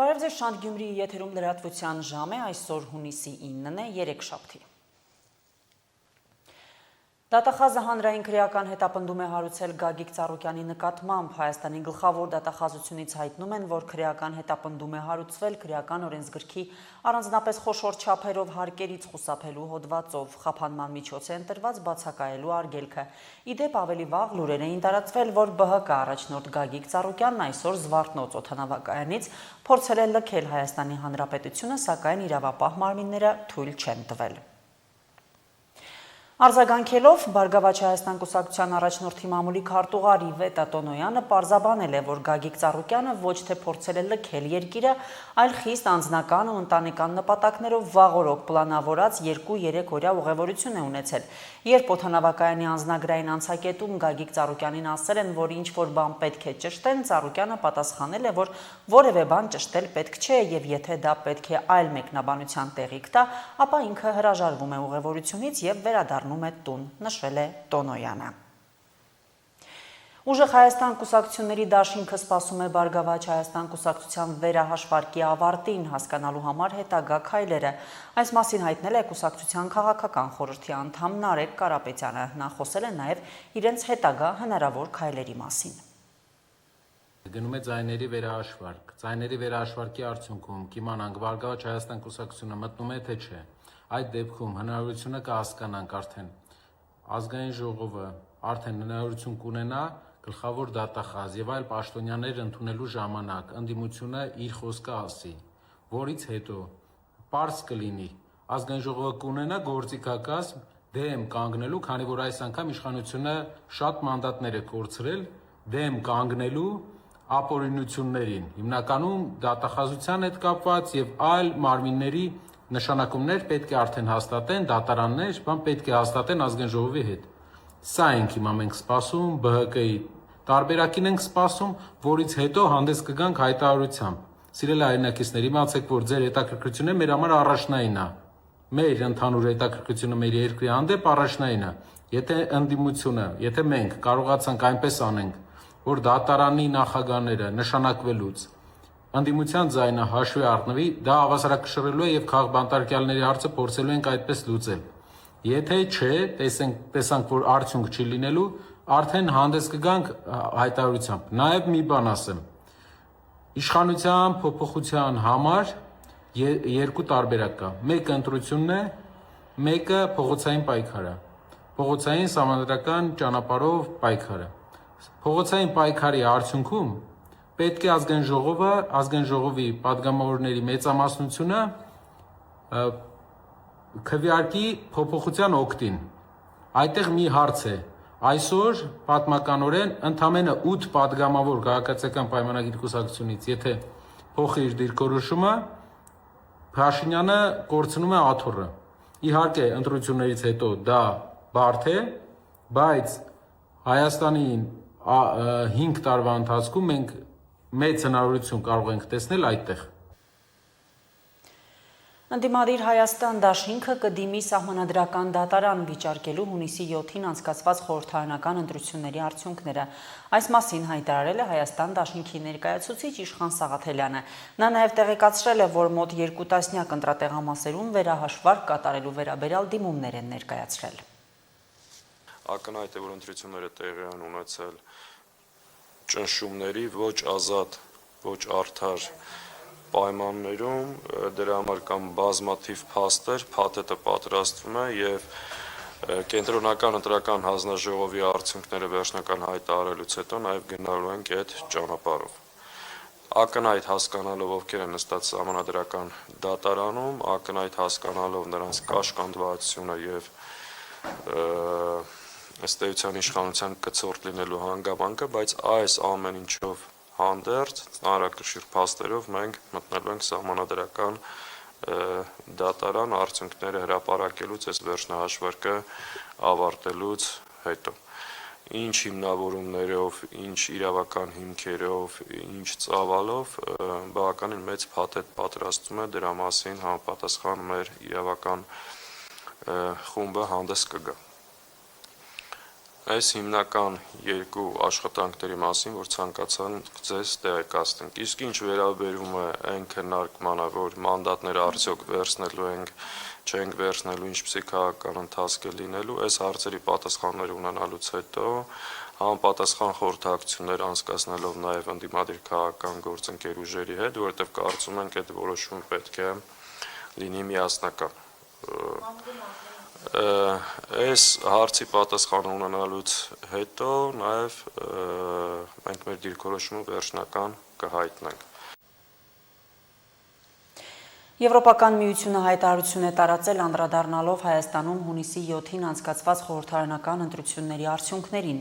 Բարև ձեզ, Շանթ Գյումրիի եթերում լրատվության ժամ է, այսօր հունիսի 9-ն է, երեքշաբթի։ Դատախազը հանրային քրեական հետապնդում է հարուցել Գագիկ Ծառուկյանի նկատմամբ։ Հայաստանի գլխավոր դատախազությունից հայտնում են, որ քրեական հետապնդում է հարուցվել քրեական օրենսգրքի առանձնապես խոշոր չափերով հարկերից խուսափելու հոդվածով։ Խափանման միջոց է ընտրված բացակայելու արգելքը։ Իդեպ ավելի վաղ լուրեր էին տարածվել, որ ԲՀԿ առաջնորդ Գագիկ Ծառուկյանն այսօր Զվարթնոց օդանավակայանից փորձել է լքել Հայաստանի Հանրապետությունը, սակայն իրավապահ մարմինները թույլ չեն տվել։ Արձագանքելով Բարգավաճ Հայաստան կուսակցության առաջնորդի մամուլի քարտուղար Իվետա Տոնոյանը պարզաբանել է, որ Գագիկ Ծառուկյանը ոչ թե փորձել է լքել երկիրը, այլ խիստ անձնական ու ընտանեկան նպատակներով վաղօրոք պլանավորած 2-3 օրյա ուղևորություն է ունեցել։ Երբ օդանավակայանի անձնագրային անցակետում Գագիկ Ծառուկյանին ասել են, որ ինչ-որ բան պետք է ճշտեն, Ծառուկյանը պատասխանել է, որ որևէ բան ճշտել պետք չէ եւ եթե դա պետք է այլ մեկնաբանության տեղիք տա, ապա ինքը հրաժարվում է ուղևորությունից եւ վերադառնում է տուն, նշել է Տոնոյանը։ Ուժեղ Հայաստան կուսակցությունների դաշինքը սպասում է Բարգավաճ Հայաստան կուսակցության վերահաշվարկի ավարտին, հասկանալու համար հետագա քայլերը։ Այս մասին հայտնել է կուսակցության քաղաքական խորհրդի անդամ Նարեկ Կարապետյանը։ Նա խոսել է նաև իրենց հետագա հնարավոր քայլերի մասին։ Գնում է ձայների վերահաշվարկ։ Ձայների վերահաշվարկի արդյունքում կիմանանք Բարգավաճ Հայաստան կուսակցությունը մտնում է թե չէ։ Այդ դեպքում հնարավորությունը կհասկանանք արդեն ազգային ժողովը արդեն հնարավորություն կունենա գլխավոր դատախազ եւ այլ պաշտոնյաներ ընդունելու ժամանակ ընդդիմությունը իր խոսքը ասի, որից հետո պարզ կլինի ազգային ժողովը կունենա գործիքակազմ դեմ կանգնելու, քանի որ այս անգամ իշխանությունը շատ մանդատներ է կորցրել դեմ կանգնելու ապօրինություններին, հիմնականում դատախազության հետ կապված եւ այլ մարմինների նշանակումներ պետք է արդեն հաստատեն, դատարաններ, բան պետք է հաստատեն ազգային ժողովի հետ։ Սա ենք հիմա մենք սպասում, ԲՀԿ-ի տարբերակին ենք սպասում, որից հետո հանդես կգանք հայտարարությամբ։ Սիրելի հայրենակիցներ, իմացեք, որ ձեր հետաքրքրությունը մեր համար առաջնային է։ Մեր ընդհանուր հետաքրքրությունը մեր երկրի հանդեպ առաջնային է։ Եթե ընդդիմությունը, եթե մենք կարողացանք այնպես անենք, որ դատարանի նախագահները նշանակվելուց ընդդիմության ձայնը հաշվի առնվի, դա հավասարակշռելու է եւ քաղբանտարկյալների հարցը փորձելու ենք այդպես լուծել։ Եթե չէ, տեսանք, որ արդյունք չի լինելու, արդեն հանդես կգանք հայտարարությամբ։ Նաեւ մի բան ասեմ։ Իշխանության փոփոխության համար երկու տարբերակ կա։ Մեկը ընտրությունն է, մեկը փողոցային պայքարը։ Փողոցային համանդրական ճանապարհով պայքարը։ Փողոցային պայքարի արդյունքում պետք է ազգային ժողովի падգամավորների մեծամասնությունը քվեարկի փոփոխության օգտին։ Այդտեղ մի հարց է։ Այսօր պատմականորեն ընդամենը 8 падգամավոր քաղաքացիական պայմանագիր կուսակցությունից, եթե փոխի իր դիրքորոշումը, Փաշինյանը կորցնում է աթոռը։ Իհարկե, ընտրություններից հետո դա բարդ է, բայց Հայաստանին 5 տարվա ընթացքում մենք մեծ հնարավորություն կարող ենք տեսնել այդտեղ։ Ընդդիմադիր Հայաստան դաշինքը կդիմի սահմանադրական դատարան վիճարկելու հունիսի 7-ին անցկացված խորհրդարանական ընտրությունների արդյունքները։ Այս մասին հայտարարել է Հայաստան դաշինքի ներկայացուցիչ Իշխան Սաղաթելյանը։ Նա նաև տեղեկացրել է, որ մոտ 2 տասնյակ ընտրատեղամասերում վերահաշվարկ կատարելու վերաբերյալ դիմումներ են ներկայացրել։ Ակնհայտ է, որ ընտրությունները տեղի են ունեցել ճնշումների ոչ ազատ, ոչ արդար պայմաններում, դրա համար կամ բազմաթիվ փաստեր, փաթեթը պատրաստվում է եւ կենտրոնական ընտրական հանձնաժողովի արդյունքները վերջնական հայտարարելուց հետո նաեւ գնալու ենք այդ ճանապարհով։ Ակնհայտ հասկանալով ովքեր են նստած սահմանադրական դատարանում, ակնհայտ հասկանալով նրանց կաշկանդվածությունը եւ ըստ էության իշխանության կցորդ լինելու հանգամանքը, բայց այս ամեն ինչով հանդերձ ծանրակշիռ փաստերով մենք մտնելու ենք սահմանադրական դատարան արդյունքները հրապարակելուց, այս վերջնահաշվարկը ավարտելուց հետո։ Ինչ հիմնավորումներով, ինչ իրավական հիմքերով, ինչ ծավալով բավականին մեծ փաթեթ պատրաստում է, դրա մասին համապատասխան մեր իրավական խումբը հանդես կգա։ այս հիմնական երկու աշխատանքների մասին, որ ցանկացան ձեզ տեղեկացնենք։ Իսկ ինչ վերաբերում է այն քննարկմանը, որ մանդատները արդյոք վերցնելու ենք, չենք վերցնելու, ինչպիսի քաղաքական ընթացք է լինելու, այս հարցերի պատասխաններ ունենալուց հետո համապատասխան խորհրդակցություններ անցկացնելով նաև ընդդիմադիր քաղաքական գործընկեր ուժերի հետ, որովհետև կարծում ենք այդ որոշումը պետք է լինի միասնական։ Այս հարցի պատասխանը ունենալուց հետո նաև մենք մեր դիրքորոշումը վերջնական կհայտնենք։ Եվրոպական միությունը հայտարարություն է տարածել անդրադառնալով Հայաստանում հունիսի 7-ին անցկացված խորհրդարանական ընտրությունների արդյունքներին։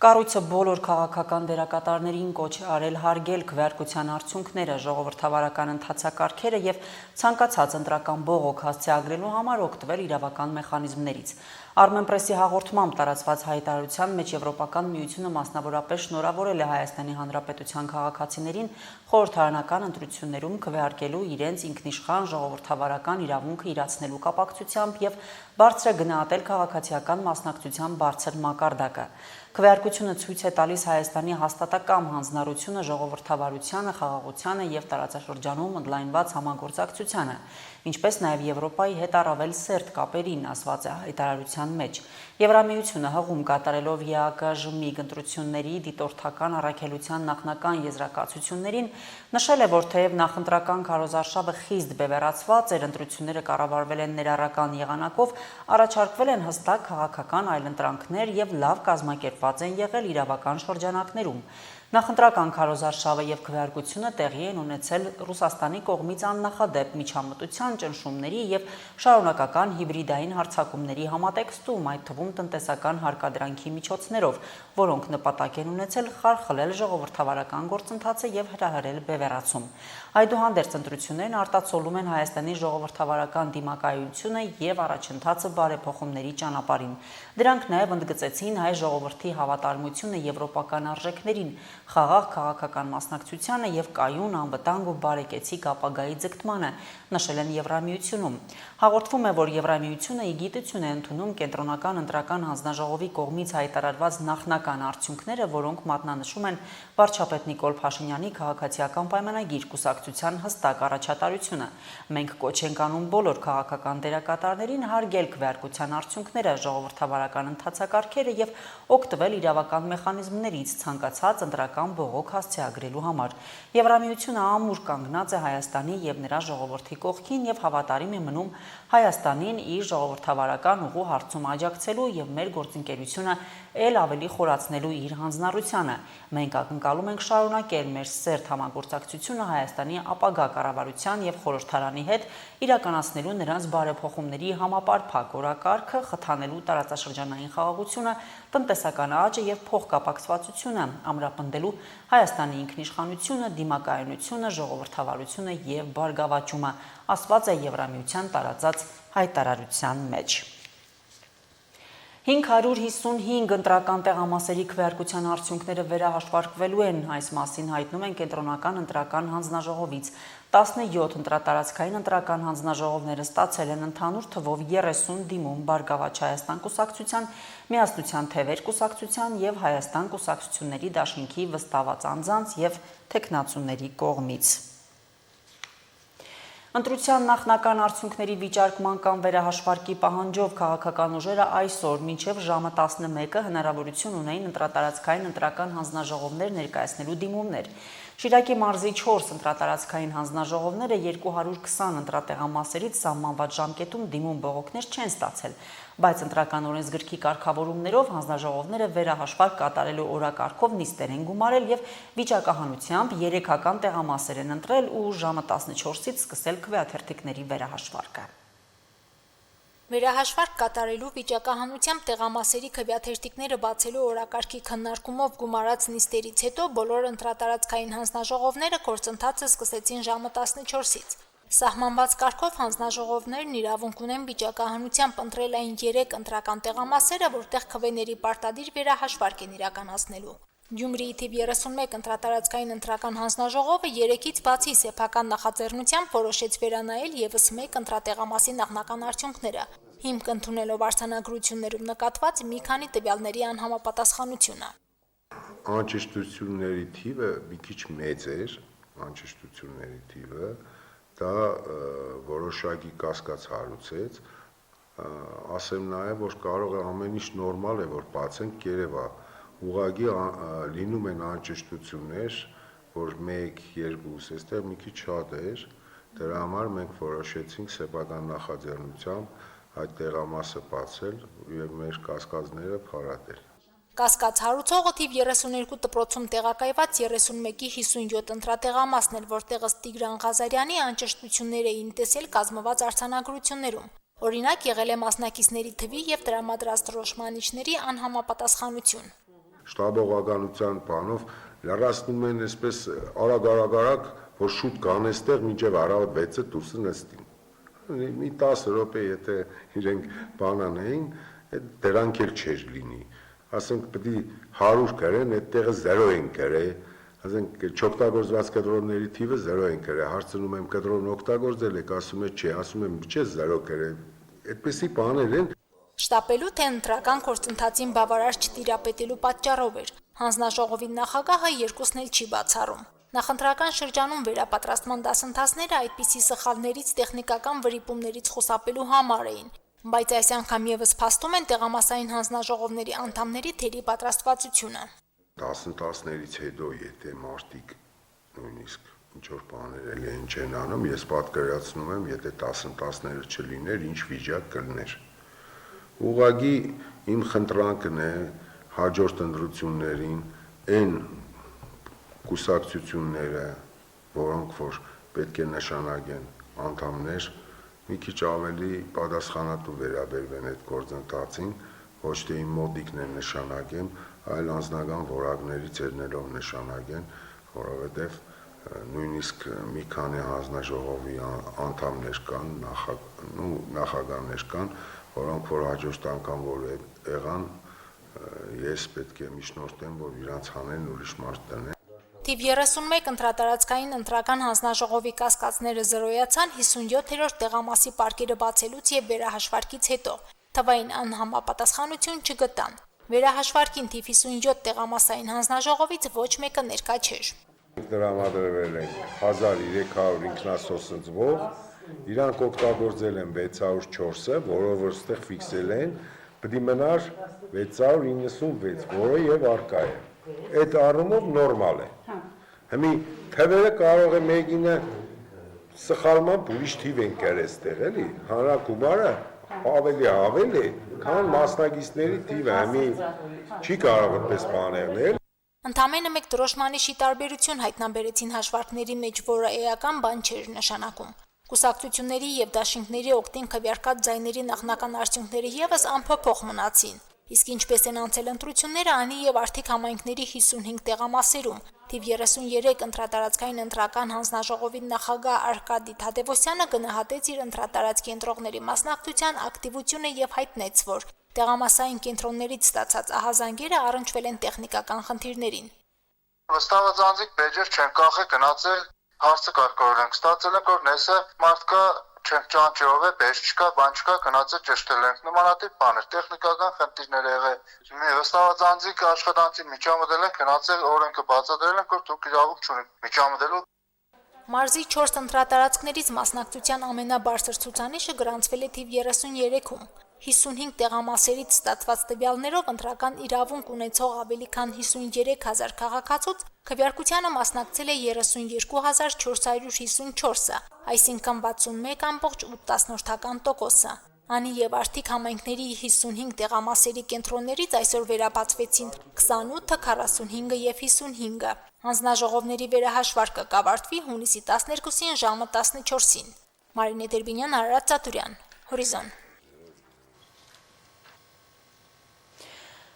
Կառույցը բոլոր քաղաքական դերակատարներին կոչ է արել հարգել քվեարկության արդյունքները, ժողովրդավարական ընթացակարգերը եւ ցանկացած ընտրական բողոք հասցեագրելու համար օգտվել իրավական մեխանիզմներից։ Armenpress-ի հաղորդմամբ տարածված հայտարարության մեջ Եվրոպական միությունը մասնավորապես շնորհավորել է Հայաստանի Հանրապետության քաղաքացիներին խորհրդարանական ընտրություններում քվեարկելու իրենց ինքնիշխան ժողովրդավարական իրավունքը իրացնելու կապակցությամբ եւ բարձր է գնահատել քաղաքացիական մասնակցության բարձր մակարդակը։ Քվեարկությունը ցույց է տալիս Հայաստանի հաստատակամ հանձնառությունը ժողովրդավարությանը, խաղաղությանը եւ տարածաշրջանում ընդլայնված համագործակցությանը, ինչպես նաեւ Եվրոպայի հետ առավել սերտ կապերին, ասված է հայտարարության մեջ։ Եվրամիությունը հղում կատարելով ԵԱԿ-ԺՄԻԳ ընտրությունների դիտորդական առաքելության նախնական եզրակացություններին նշել է, որ թեև նախընտրական քարոզարշավը խիստ բևեռացված էր, ընտրությունները կառավարվել են ներառական եղանակով, առաջարկվել են հստակ քաղաքական այլընտրանքներ եւ լավ կազմակերպված են եղել իրավական շրջանակներում։ Նախընտրական քարոզարշավը եւ քվեարկությունը տեղի են ունեցել Ռուսաստանի կողմից աննախադեպ միջամտության, ճնշումների եւ շարունակական հիբրիդային հարձակումների համատեքստում, այդ թվում տնտեսական հարկադրանքի միջոցներով, որոնք նպատակ են ունեցել խարխլել ժողովրդավարական գործընթացը եւ հրահրել բևեռացում։ Այդուհանդերձ ընտրություններն արտացոլում են Հայաստանի ժողովրդավարական դիմակայությունը եւ առաջընթացը բարեփոխումների ճանապարհին։ Դրանք նաեւ ընդգծեցին հայ ժողովրդի հավատարմությունը եվրոպական արժեքներին, խաղաղ քաղաքական մասնակցությանը եւ կայուն, անվտանգ ու բարեկեցիկ ապագայի ձգտմանը, նշել են Եվրամիությունում։ Հաղորդվում է, որ Եվրամիությունը ի գիտություն է ընդունում կենտրոնական ընտրական հանձնաժողովի կողմից հայտարարված նախնական արդյունքները, որոնք մատնանշում են վարչապետ Նիկոլ Փաշինյանի քաղաքացիական պայմանագիր կուսակցության հստակ առաջատարությունը։ Մենք կոչ ենք անում բոլոր քաղաքական դերակատարներին հարգել քվեարկության արդյունքները, ժողովրդավարական ընթացակարգերը եւ օգտվել իրավական մեխանիզմներից ցանկացած ընտրական բողոք հասցեագրելու համար։ Եվրամիությունը ամուր կանգնած է Հայաստանի եւ նրա ժողովրդի կողքին եւ հավատարիմ է մնում Հայաստանին իր ժողովրդավարական ուղու հարցում աջակցելու եւ մեր գործընկերությունը ել ավելի խորացնելու իր հանձնառությանը։ Մենք ակնկալում ենք շարունակել մեր սերտ համագործակցությունը Հայաստանի ապագա կառավարության եւ խորհրդարանի հետ, իրականացնելու նրանց բարեփոխումների համապարփակ օրակարգը, խթանելու տարածաշրջանային խաղաղությունը, տնտեսական աճը եւ փոխկապակցվածությունը, ամրապնդելու Հայաստանի ինքնիշխանությունը, դիմակայունությունը, ժողովրդավարությունը եւ բարգավաճումը, ասված է Եվրամիության տարածած հայտարարության մեջ։ 555 ընտրական տեղամասերի քվեարկության արդյունքները վերահաշվարկվելու են, այս մասին հայտնում են կենտրոնական ընտրական հանձնաժողովից։ 17 ընտրատարածքային ընտրական հանձնաժողովները ստացել են ընդհանուր թվով 30 դիմում Բարգավաճ Հայաստան կուսակցության, Միասնության թևեր կուսակցության եւ Հայաստան կուսակցությունների դաշինքի վստահված անձանց եւ թեկնածուների կողմից։ Ընտրության նախնական արդյունքների վիճարկման կամ վերահաշվարկի պահանջով քաղաքական ուժերը այսօր մինչև ժամը 11-ը հնարավորություն ունեին ընտրատարածքային ընտրական հանձնաժողովներ ներկայացնելու դիմումներ։ Շիրակի մարզի 4 ընտրատարածքային հանձնաժողովները 220 ընտրատեղամասերից սահմանված ժամկետում դիմում բողոքներ չեն ստացել, բայց ընտրական օրենսգրքի կարգավորումներով հանձնաժողովները վերահաշվարկ կատարելու օրակարգով նիստեր են գումարել եւ վիճակահանությամբ 3-ական տեղամասեր են ընտրել ու ժամը 14-ից սկսել քվեաթերթիկների վերահաշվարկը։ Վերահաշվարկ կատարելու վիճակահանությամբ տեղամասերի քվեաթերթիկները բացելու օրակարգի քննարկումով գումարած նիստերից հետո բոլոր ընտրատարածքային հանձնաժողովները գործընթացը սկսեցին ժամը 14-ից։ Սահմանված կարգով հանձնաժողովներն իրավունք ունեն վիճակահանությամբ ընտրել այն 3 ընտրական տեղամասերը, որտեղ քվեների պարտադիր վերահաշվարկ են իրականացնելու։ Գյումրիի թիվ 31 ընտրատարածքային ընտրական հանձնաժողովը 3-ից բացի սեփական նախաձեռնությամբ որոշեց վերանայել եւս 1 ընտրատեղամասի նախնական արդյունքները։ հիմք ընդունելով արձանագրություններում նկատված մի քանի տվյալների անհամապատասխանությունը։ Անճշտությունների թիվը մի քիչ մեծ էր, անճշտությունների թիվը, դա որոշակի կասկած հարուցեց, ասեմ նաև, որ կարող է ամեն ինչ նորմալ է, որ բացենք երևա, ուղղակի լինում են անճշտություններ, որ 1-2, այստեղ մի քիչ շատ էր, դրա համար մենք որոշեցինք սեփական նախաձեռնությամբ այդ տեղամասը բացել եւ մեր կասկածները փարատել։ Կասկած հարուցողը թիվ 32 դպրոցում տեղակայված 31-ի 57 ընտրատեղամասն էր, որտեղ ըստ Տիգրան Ղազարյանի անճշտություններ էին տեսել կազմված արձանագրություններում։ Օրինակ եղել է մասնակիցների թվի եւ տրամադրած դրոշմանիչների անհամապատասխանություն։ Շտաբողականության բանով լրացնում են այսպես արագ, որ շուտ կան այստեղ մինչև առավոտ 6-ը դուրսը նստին։ Մի 10 րոպե եթե իրենք բանանեին, դրանք էլ չէր լինի։ Ասենք պետք է 100 գրեն, այդտեղը 0 են գրել, ասենք չօգտագործված կտրոնների թիվը 0 են գրել, հարցնում եմ կտրոն օգտագործել եք, ասում է չէ, ասում եմ չէ 0 գրել, այդպեսի բաներ են։ Շտապելու թե ընտրական գործընթացին բավարար չտիրապետելու պատճառով էր, հանձնաժողովի նախագահը երկուսն էլ չի բացառում։ Նախընտրական շրջանում վերապատրաստման դասընթացները այդպիսի սխալներից տեխնիկական վրիպումներից խուսափելու համար էին, բայց այս անգամ եւս փաստում են տեղամասային հանձնաժողովների անդամների թերի պատրաստվածությունը։ Դասընթացներից հետո եթե մարտիկ նույնիսկ ինչ որ բաներ են չեն անում, ես պատկերացնում եմ, եթե դասընթացները չլիներ, ինչ վիճակ կլներ։ Ուղղակի իմ խնդրանքն է հաջորդ ընտրություններին այն կուսակցությունները, որոնք որ պետք է նշանակեն անդամներ, մի քիչ ավելի պատասխանատու վերաբերվեն այդ գործընթացին, ոչ թե իմ մոտիկն են նշանակեմ, այլ անձնական որակներից ելնելով նշանակեն, որովհետև նույնիսկ մի քանի հանձնաժողովի անդամներ կան, նախագահներ կան, որոնք որ հաջորդ անգամ որ եղան, ես պետք է միջնորդեմ, որ իրանց հանեն ուրիշ մարդ տնեն։ Թիվ 31 ընտրատարածքային ընտրական հանձնաժողովի կասկածները զրոյացան 57-րդ տեղամասի պարկերը բացելուց եւ վերահաշվարկից հետո։ Թվային անհամապատասխանություն չգտան։ Վերահաշվարկին թիվ 57 տեղամասային հանձնաժողովից ոչ մեկը ներկա չէր։ Դրամադրվել են 1300 ինքնասոսնձվող, իրանք օգտագործել են 604-ը, որով որ ստեղ ֆիքսել են, պետք է մնար 696, որը եւ արկա է։ Այդ առումով նորմալ է։ Հիմի թվերը կարող է մեկինը սխալմամբ ուրիշ թիվ են կերել ստեղ, էլի, հանրագումարը ավելի, քան մասնակիցների թիվը, հիմի չի կարող այդպես բաներնել։ Ընդամենը մեկ դրոշմանիշի տարբերություն հայտնաբերեցին հաշվարկների մեջ, որը էական բան չէր նշանակում։ Կուսակցությունների եւ դաշինքների օգտին քվեարկած ձայների նախնական արդյունքները եւս անփոփոխ մնացին։ Իսկ ինչպես են անցել ընտրությունները անի եւ արդիկ համայնքների 55 տեղամասերում, թիվ 33 ընտրատարածքային ընտրական հանձնաժողովի նախագահ Արկադի Թադևոսյանը գնահատեց իր ընտրատարածքի ընտրողների մասնակցության ակտիվությունը եւ հայտնեց, որ տեղամասային կենտրոններից ստացած ահազանգերը առնչվել են տեխնիկական խնդիրներին։ Վստահված բեջեր չեն կախել գնացել հարցը կարգավորենք, ստացել ենք որ նեսը մարդկա չեն ճանճով է, բեջ չկա, բան չկա, գնացել ճշտել ենք, նմանատիպ բաներ, տեխնիկական խնդիրներ եղել, վստահված անձիկ աշխատանքին միջամտել ենք, գնացել օրենքը բացատրել ենք, որ դուք իրավունք չունեք միջամտելու։ Մարզի 4 ընտրատարածքներից մասնակցության ամենաբարձր ցուցանիշը գրանցվել է թիվ 33-ում։ 55 տեղամասերից ստացված տվյալներով ընտրական իրավունք ունեցող ավելի քան 53000 քաղաքացուց քվեարկությանը մասնակցել է 32454-ը, այսինքն 61.8%-ը։ Անի եւ արդիկ համայնքների 55 տեղամասերի կենտրոններից այսօր վերաբացվեցին 28-ը, 45-ը եւ 55-ը։ Հանձնաժողովների վերահաշվարկը կավարտվի հունիսի 12-ին ժամը 14-ին։ Մարինե Դերբինյան, Արարատ Ծատուրյան, Հորիզոն։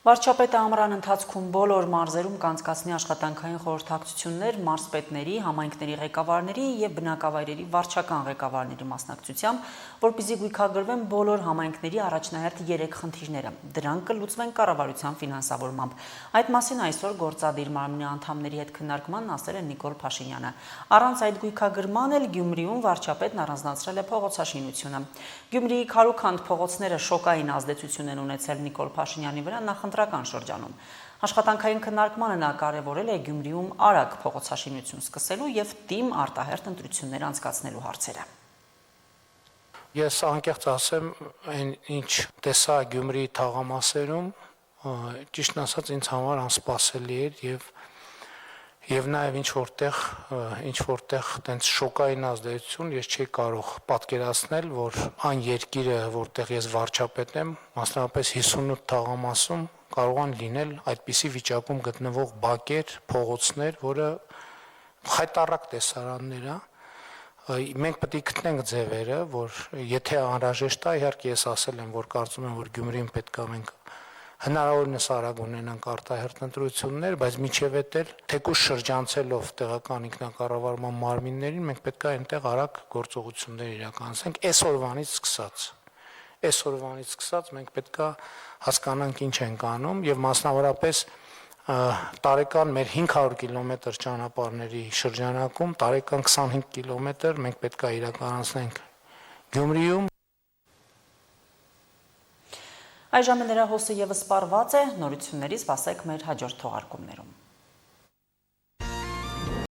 Վարչապետը ամռան ընթացքում բոլոր մարզերում կանցկացնի աշխատանքային խորհրդակցություններ մարզպետների, համայնքների ղեկավարների եւ բնակավայրերի վարչական ղեկավարների մասնակցությամբ, որպեսզի գույքագրվեն բոլոր համայնքների առաջնահերթ 3 խնդիրները։ Դրանք կլուծվեն կառավարության ֆինանսավորմամբ։ Այդ մասին այսօր գործադիր մարմնի անդամների հետ քննարկմանն ասել է Նիկոլ Փաշինյանը։ Առանց այդ գույքագրման էլ Գյումրիում վարչապետն առանձնացրել է փողոցաշինությունը։ Գյումրիի քարուքանդ փողոցները շոկային ազդեցություն են ունեցել Նիկոլ Փաշինյանի վրա նախընտրական շրջանում։ Աշխատանքային քննարկմանը նա կարևորել է Գյումրիում արագ փողոցաշինություն սկսելու եւ թիմ արտահերթ ընտրություններ անցկացնելու հարցերը։ Ես անկեղծ ասեմ, այն ինչ տեսա Գյումրիի թաղամասերում, ճիշտն ասած ինձ համար անսպասելի էր եւ նաեւ ինչ որտեղ տենց շոկային ազդեցություն ես չի կարող պատկերացնել, որ այն երկիրը, որտեղ ես վարչապետ եմ, մասնավորապես 58 թաղամասում կարող են լինել այդպիսի վիճակում գտնվող բակեր, փողոցներ, որը խայտառակ տեսարաններ է։ Մենք պետք է գտնենք ձևերը, որ եթե անհրաժեշտ է, իհարկե ես ասել եմ, որ կարծում եմ, որ Գյումրիին պետք է մենք հնարավորինս արագ ունենանք արտահերթ ընտրություններ, բայց մինչև այդ էլ թեկուզ շրջանցելով տեղական ինքնակառավարման մարմիններին, մենք պետք է այնտեղ արագ գործողություններ իրականացնենք այսօրվանից սկսած մենք պետք է հասկանանք ինչ ենք անում եւ մասնավորապես տարեկան մեր 500 կիլոմետր ճանապարհների շրջանակում տարեկան 25 կիլոմետր մենք պետք է իրականացնենք Գյումրիում։ Այժմ լրահոսը եւս սպառված է, նորություններից վասեք մեր հաջորդ թողարկումներում։